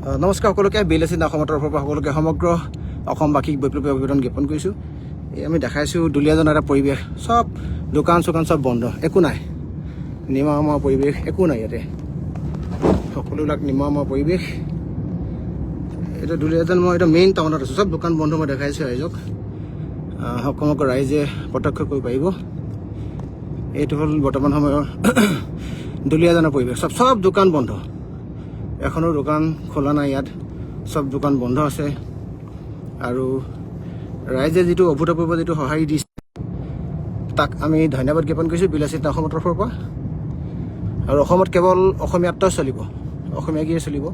নমস্কাৰ সকলোকে বিএলএছচি অসমৰ তৰফৰ পৰা সকলোকে সমগ্ৰ অসমবাসীক বৈপ্লৱিক অভিবাদন জ্ঞাপন কৰিছোঁ। আমি দেখাইছোঁ দুলীয়াজনৰ এটা পৰিৱেশ, চব দোকান চোকান চব বন্ধ, একো নাই, নিমামা পৰিৱেশ, একো নাই ইয়াতে, সকলোবিলাক নিমামা পৰিৱেশ। এইটো দুলীয়াজন, মই এইটো মেইন টাউনত আছোঁ, চব দোকান বন্ধ মই দেখাইছোঁ ৰাইজক, সমগ্ৰ ৰাইজে প্ৰত্যক্ষ কৰিব পাৰিব। এইটো হ'ল বৰ্তমান সময়ৰ দুলীয়াজনৰ পৰিৱেশ, চব দোকান বন্ধ, এখনো দোকান খোলা নাই ইয়াত, চব দোকান বন্ধ আছে। আৰু ৰাইজে যিটো অভূতপূৰ্ব যিটো সঁহাৰি দিছে তাক আমি ধন্যবাদ জ্ঞাপন কৰিছোঁ বিএলএছচি অসমৰ তৰফৰ পৰা। আৰু অসমত কেৱল অসমীয়াত চলিব, অসমীয়াগীয়ে চলিব,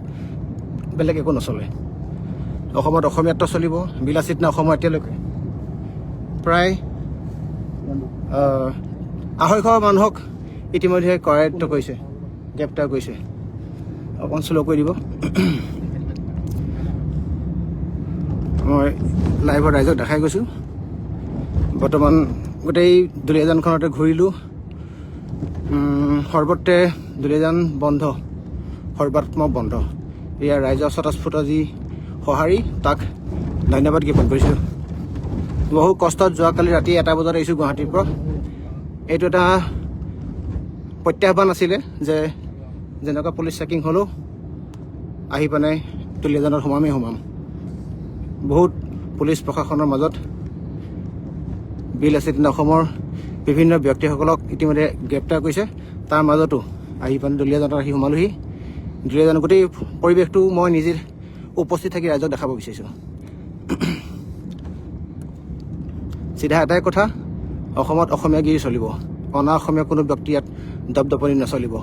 বেলেগ একো নচলে। অসমত অসমীয়াত চলিব। বিএলএছচি অসমৰ এতিয়ালৈকে প্ৰায় 250 মানুহক ইতিমধ্যে কৰায়ত্ব কৰিছে, গ্ৰেপ্তাৰ কৰিছে। অকণ শ্ল' কৰি দিব, মই লাইভত ৰাইজক দেখাই গৈছোঁ। বৰ্তমান গোটেই দুলীয়াজানখনতে ঘূৰিলোঁ, সৰ্বত্ৰে দুলীয়াজান বন্ধ, সৰ্বাত্মক বন্ধ। ইয়াৰ ৰাইজৰ স্বতঃস্ফূৰ্ত যি সঁহাৰি তাক ধন্যবাদ জ্ঞাপন কৰিছোঁ। বহু কষ্টত যোৱাকালি ৰাতি 1 বজাত আহিছোঁ গুৱাহাটীৰ পৰা। এইটো এটা প্ৰত্যাহ্বান আছিলে যে যেনেকুৱা পুলিচ চেকিং হ'লেও আহি পেলাই দুলীয়াজানত সোমাম। বহুত পুলিচ প্ৰশাসনৰ মাজত বিএলএছচি অসমৰ বিভিন্ন ব্যক্তিসকলক ইতিমধ্যে গ্ৰেপ্তাৰ কৰিছে, তাৰ মাজতো আহি পেলাই দুলীয়াজানত আহি সোমালোহি। দুলীয়াজানৰ গোটেই পৰিৱেশটো মই নিজে উপস্থিত থাকি ৰাইজক দেখাব বিচাৰিছোঁ। চিধা এটাই কথা, অসমত অসমীয়াগিৰি চলিব, অনা অসমীয়া কোনো ব্যক্তি ইয়াত দপদপনি নচলিব।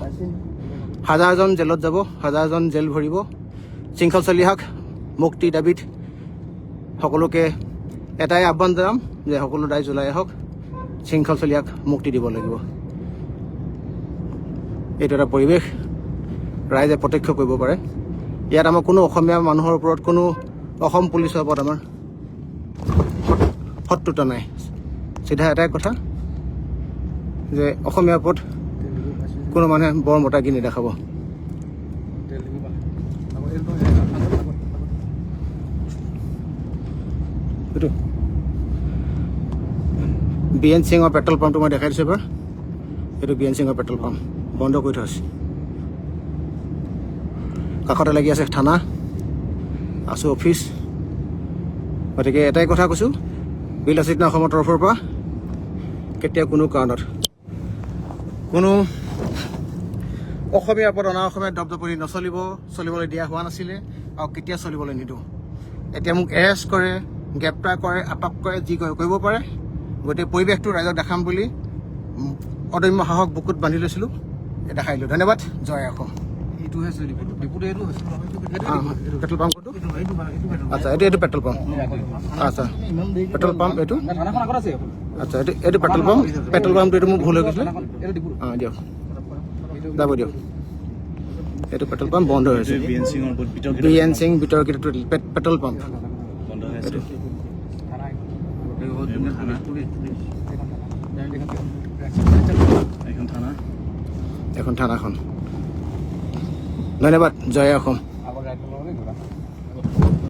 হাজাৰজন জেলত যাব, হাজাৰজন জেল ভৰিব, শৃংখল চলিহাক মুক্তি দাবীত সকলোকে এটাই আহ্বান জনাম যে সকলো ৰাইজ ওলাই আহক, শৃংখল চলিহাক মুক্তি দিব লাগিব। এইটো এটা পৰিৱেশ ৰাইজে প্ৰত্যক্ষ কৰিব পাৰে। ইয়াত আমাৰ কোনো অসমীয়া মানুহৰ ওপৰত, কোনো অসম পুলিচৰ ওপৰত আমাৰ শত্ৰুতা নাই। চিধা এটাই কথা যে অসমীয়াৰ ওপৰত কোনো মানুহে বৰ মতাগি নেদেখাব। এইটো বিএন সিঙৰ পেট্ৰল পাম্পটো মই দেখাই দিছোঁ এবাৰ। এইটো বিএন সিঙৰ পেট্ৰল পাম্প বন্ধ কৰি থোৱা আছে। কাষতে লাগি আছে থানা, আছোঁ অফিচ। গতিকে এটাই কথা কৈছোঁ, বিএলএছচি অসমৰ তৰফৰ পৰা কেতিয়াও কোনো কাৰণত কোনো অসমীয়াৰ ওপৰত অনা অসমীয়া দপদপনি নচলিব, চলিবলৈ দিয়া হোৱা নাছিলে আৰু কেতিয়া চলিবলৈ নিদিওঁ। এতিয়া মোক এৰেষ্ট কৰে, গ্ৰেপ্তাৰ কৰে, আটক কৰে, যি কৰে কৰিব পাৰে। গোটেই পৰিৱেশটো ৰাইজক দেখাম বুলি অদম্য সাহস বুকুত বান্ধি লৈছিলোঁ, দেখাই দিলোঁ। ধন্যবাদ। জয় অসম। পেট্ৰল পাম্পটো আচ্ছা, এইটো পেট্ৰল পাম্প, আচ্ছা পেট্ৰল পাম্প এইটো, আচ্ছা এইটো পেট্ৰল পাম্পটো এইটো মোৰ ভুল হৈ গৈছিলে। দিয়ক, যাব দিয়ক। এইটো পেট্ৰল পাম্প বন্ধ হৈ আছে, বিএন সিং বিতৰ্কিত পেট্ৰল পাম্প। এখন থানাখন। ধন্যবাদ। জয় অসম।